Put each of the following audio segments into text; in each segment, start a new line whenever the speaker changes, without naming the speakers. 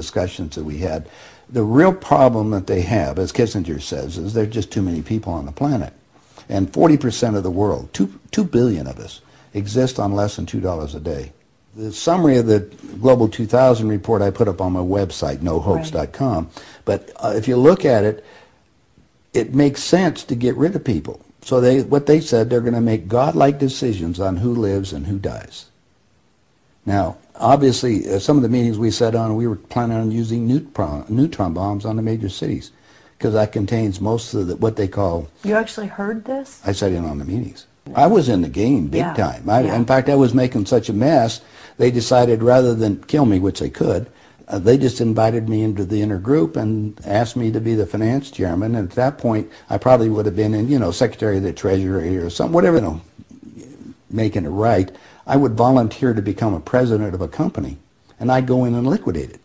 discussions that we had. The real problem that they have, as Kissinger says, is there are just too many people on the planet. And 40% of the world, 2 billion of us, exist on less than $2 a day. The summary of the Global 2000 report I put up on my website, nohoax.com, but if you look at it, it makes sense to get rid of people. So what they said, they're going to make godlike decisions on who lives and who dies. Now, obviously, some of the meetings we sat on, we were planning on using neutron bombs on the major cities, because that contains most of what they call...
You actually heard this?
I sat in on the meetings. I was in the game big time. In fact, I was making such a mess, they decided rather than kill me, which they could, they just invited me into the inner group and asked me to be the finance chairman. And at that point, I probably would have been in, Secretary of the Treasury or something, whatever, making it right. I would volunteer to become a president of a company, and I'd go in and liquidate it.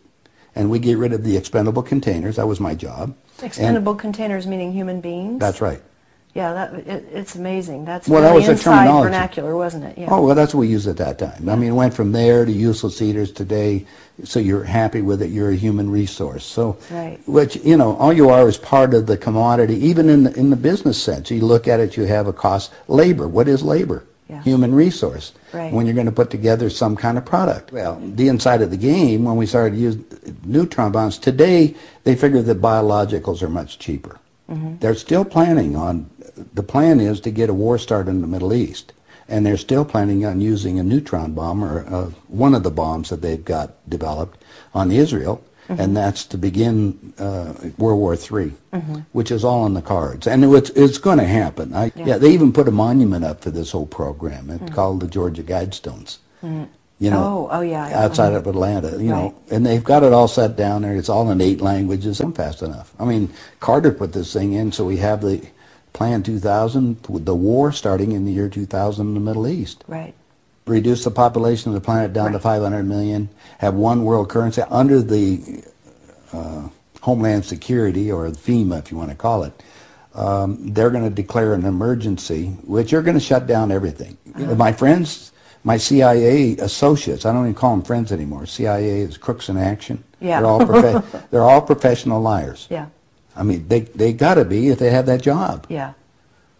And we get rid of the expendable containers. That was my job.
Expendable containers meaning human beings?
That's right.
Yeah, it's amazing. That's
well,
really
that was
inside
terminology.
Vernacular, wasn't it? Yeah.
Oh, well, that's what we used at that time. I mean, it went from there to useless eaters today, so you're happy with it, you're a human resource. So, which, all you are is part of the commodity, even in the business sense. You look at it, you have a cost. Labor, what is labor? Yeah. Human resource.
Right.
When you're going to put together some kind of product. Well, the inside of the game, when we started to use neutron bombs, today they figure that biologicals are much cheaper. Mm-hmm. They're still planning on, the plan is to get a war started in the Middle East. And they're still planning on using a neutron bomb, or one of the bombs that they've got developed on Israel. Mm-hmm. And that's to begin World War III, which is all in the cards. And it's going to happen. They even put a monument up for this whole program. It's called the Georgia Guidestones. Outside of Atlanta, know. And they've got it all set down there. It's all in 8 languages. I'm fast enough. I mean, Carter put this thing in, so we have the Plan 2000, with the war starting in the year 2000 in the Middle East.
Right.
Reduce the population of the planet down to 500 million, have one world currency under the Homeland Security, or FEMA if you want to call it. They're going to declare an emergency, which are going to shut down everything. My friends, my CIA associates, I don't even call them friends anymore. CIA is crooks in action.
Yeah.
They're all professional liars.
Yeah.
I mean, they got to be if they have that job.
Yeah.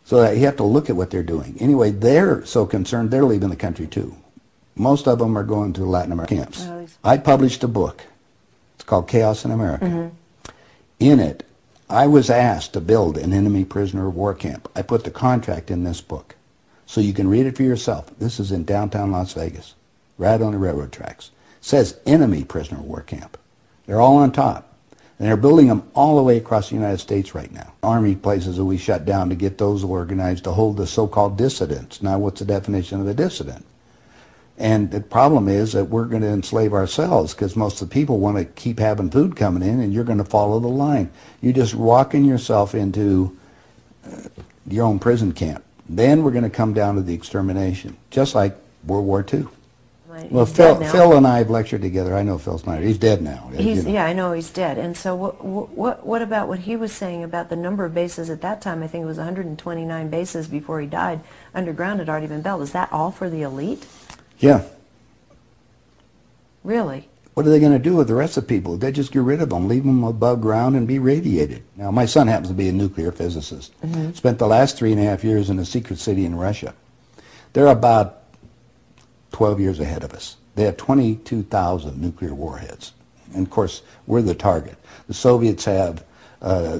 So you have to look at what they're doing. Anyway, they're so concerned, they're leaving the country too. Most of them are going to Latin American camps. I published a book. It's called Chaos in America. Mm-hmm. In it, I was asked to build an enemy prisoner of war camp. I put the contract in this book. So you can read it for yourself. This is in downtown Las Vegas, right on the railroad tracks. It says enemy prisoner of war camp. They're all on top. And they're building them all the way across the United States right now. Army places that we shut down to get those organized to hold the so-called dissidents. Now, what's the definition of a dissident? And the problem is that we're going to enslave ourselves, because most of the people want to keep having food coming in, and you're going to follow the line. You're just walking yourself into your own prison camp. Then we're going to come down to the extermination, just like World War II. Well, Phil and I have lectured together. I know Phil Snyder. He's dead now.
Yeah, I know he's dead. And so what about what he was saying about the number of bases at that time? I think it was 129 bases before he died. Underground had already been built. Is that all for the elite?
Yeah.
Really?
What are they going to do with the rest of the people? They just get rid of them, leave them above ground, and be radiated. Now, my son happens to be a nuclear physicist. Mm-hmm. Spent the last 3.5 years in a secret city in Russia. They're about 12 years ahead of us. They have 22,000 nuclear warheads. And of course, we're the target. The Soviets have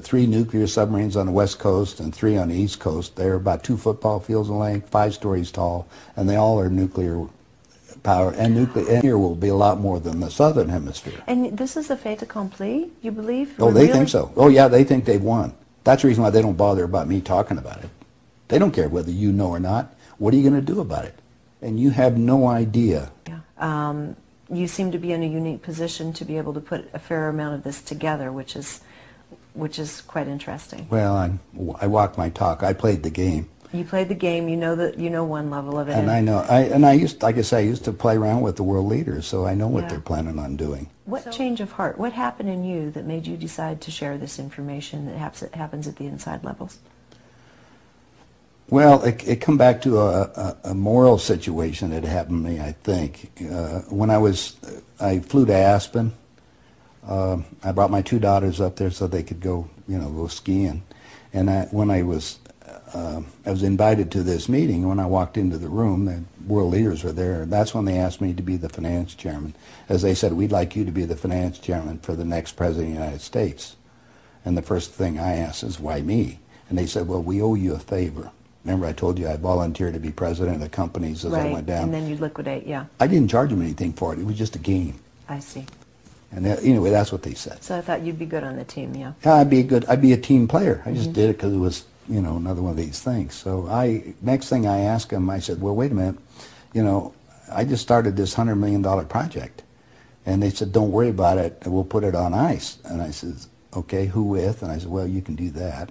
3 nuclear submarines on the west coast and 3 on the east coast. They're about 2 football fields in length, 5 stories tall, and they all are nuclear power. And nuclear will be a lot more than the southern hemisphere.
And this is a fait accompli, you believe?
Oh, they think so. Oh, yeah, they think they've won. That's the reason why they don't bother about me talking about it. They don't care whether you know or not. What are you going to do about it? And you have no idea.
Yeah. You seem to be in a unique position to be able to put a fair amount of this together, which is quite interesting.
Well, I walk my talk. I played the game.
You played the game. You know one level of it.
And I know. I used, like I say, I used to play around with the world leaders, so I know what they're planning on doing.
What change of heart? What happened in you that made you decide to share this information that happens at the inside levels?
Well, it come back to a moral situation that happened to me, I think. When I flew to Aspen, I brought my 2 daughters up there so they could go, go skiing. And when I was invited to this meeting. When I walked into the room, the world leaders were there. That's when they asked me to be the finance chairman. As they said, we'd like you to be the finance chairman for the next president of the United States. And the first thing I asked is, why me? And they said, well, we owe you a favor. Remember I told you I volunteered to be president of the companies as I went down?
And then you liquidate, yeah.
I didn't charge them anything for it. It was just a game.
I see.
And anyway, that's what they said.
So I thought you'd be good on the team, yeah.
Yeah, I'd be a team player. I just did it because it was, another one of these things. So next thing I asked them, I said, well, wait a minute, I just started this $100 million project. And they said, don't worry about it, we'll put it on ice. And I said, okay, who with? And I said, well, you can do that.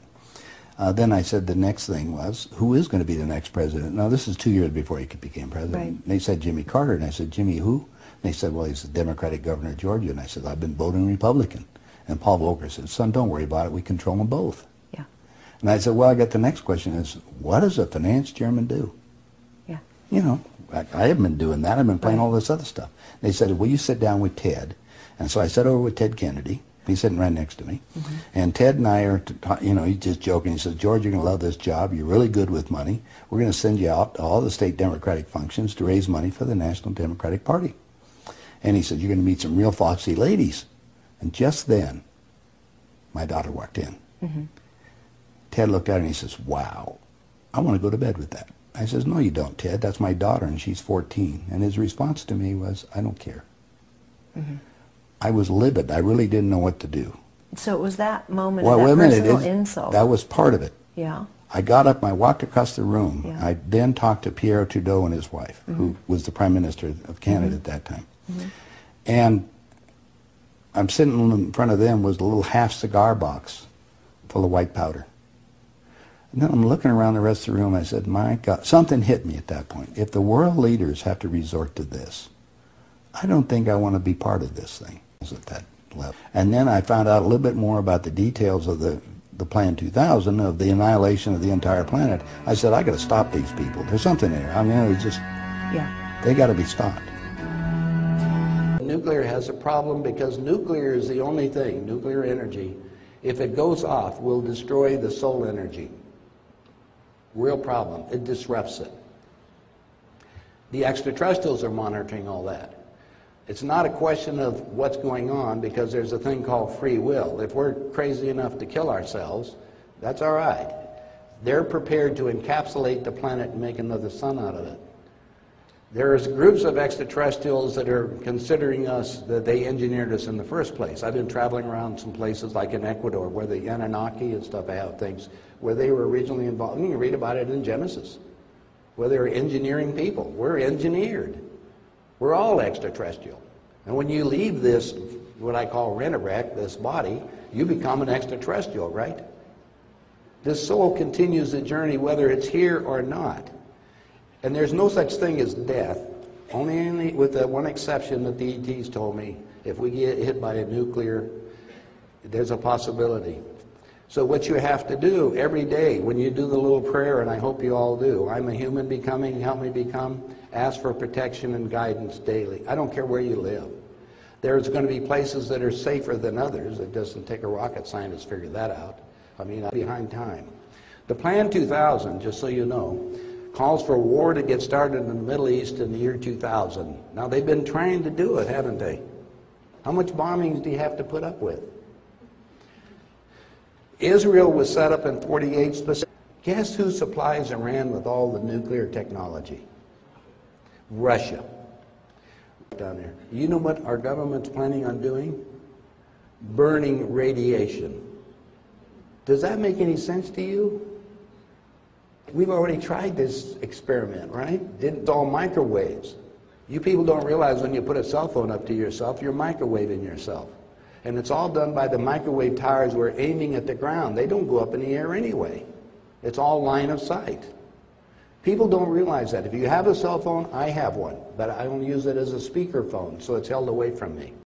Then I said the next thing was, who is going to be the next president? Now, this is 2 years before he became president.
Right.
They said Jimmy Carter, and I said, Jimmy who? And they said, well, he's the Democratic governor of Georgia. And I said, I've been voting Republican. And Paul Volcker said, son, don't worry about it, we control them both.
Yeah.
And I said, well, I got the next question is, what does a finance chairman do?
Yeah.
I haven't been doing that. I've been playing all this other stuff. They said, well, you sit down with Ted. And so I sat over with Ted Kennedy. He's sitting right next to me. And Ted and I are, he's just joking. He says, George, you're going to love this job. You're really good with money. We're going to send you out to all the state Democratic functions to raise money for the National Democratic Party. And he said, you're going to meet some real foxy ladies. And just then, my daughter walked in. Ted looked at her and he says, wow, I want to go to bed with that. I says, no, you don't, Ted. That's my daughter, and she's 14. And his response to me was, I don't care. I was livid. I really didn't know what to do.
So it was that moment
Well,
of
wait a
that
minute.
personal insult.
That was part of it.
Yeah.
I got up and I walked across the room.
Yeah.
I then talked to Pierre Trudeau and his wife, who was the Prime Minister of Canada at that time. And I'm sitting in front of them was a little half cigar box full of white powder. And then I'm looking around the rest of the room. I said, my God, something hit me at that point. If the world leaders have to resort to this, I don't think I want to be part of this thing at that level. And then I found out a little bit more about the details of the Plan 2000, of the annihilation of the entire planet. I said, I got to stop these people. There's something there. I mean, it's just, they got to be stopped.
Nuclear has a problem because nuclear is the only thing, nuclear energy, if it goes off, will destroy the soul energy. Real problem. It disrupts it. The extraterrestrials are monitoring all that. It's not a question of what's going on because there's a thing called free will. If we're crazy enough to kill ourselves, that's all right. They're prepared to encapsulate the planet and make another sun out of it. There's groups of extraterrestrials that are considering us, that they engineered us in the first place. I've been traveling around some places like in Ecuador where the Anunnaki and stuff have things where they were originally involved. You can read about it in Genesis, where they were engineering people. We're engineered. We're all extraterrestrial. And when you leave this, what I call rent-a-wreck, this body, you become an extraterrestrial, right? This soul continues the journey whether it's here or not. And there's no such thing as death, only with that one exception that the ETs told me. If we get hit by a nuclear, there's a possibility. So what you have to do every day when you do the little prayer, and I hope you all do, I'm a human becoming, help me become, ask for protection and guidance daily. I don't care where you live. There's going to be places that are safer than others. It doesn't take a rocket scientist to figure that out. I mean, I'm behind time. The Plan 2000, just so you know, calls for war to get started in the Middle East in the year 2000. Now, they've been trying to do it, haven't they? How much bombings do you have to put up with? Israel was set up in 48 specific. Guess who supplies Iran with all the nuclear technology? Russia. Down there. You know what our government's planning on doing? Burning radiation. Does that make any sense to you? We've already tried this experiment, right? It's all microwaves. You people don't realize when you put a cell phone up to yourself, you're microwaving yourself. And it's all done by the microwave towers we're aiming at the ground. They don't go up in the air anyway. It's all line of sight. People don't realize that. If you have a cell phone, I have one, but I don't use it as a speaker phone, so it's held away from me.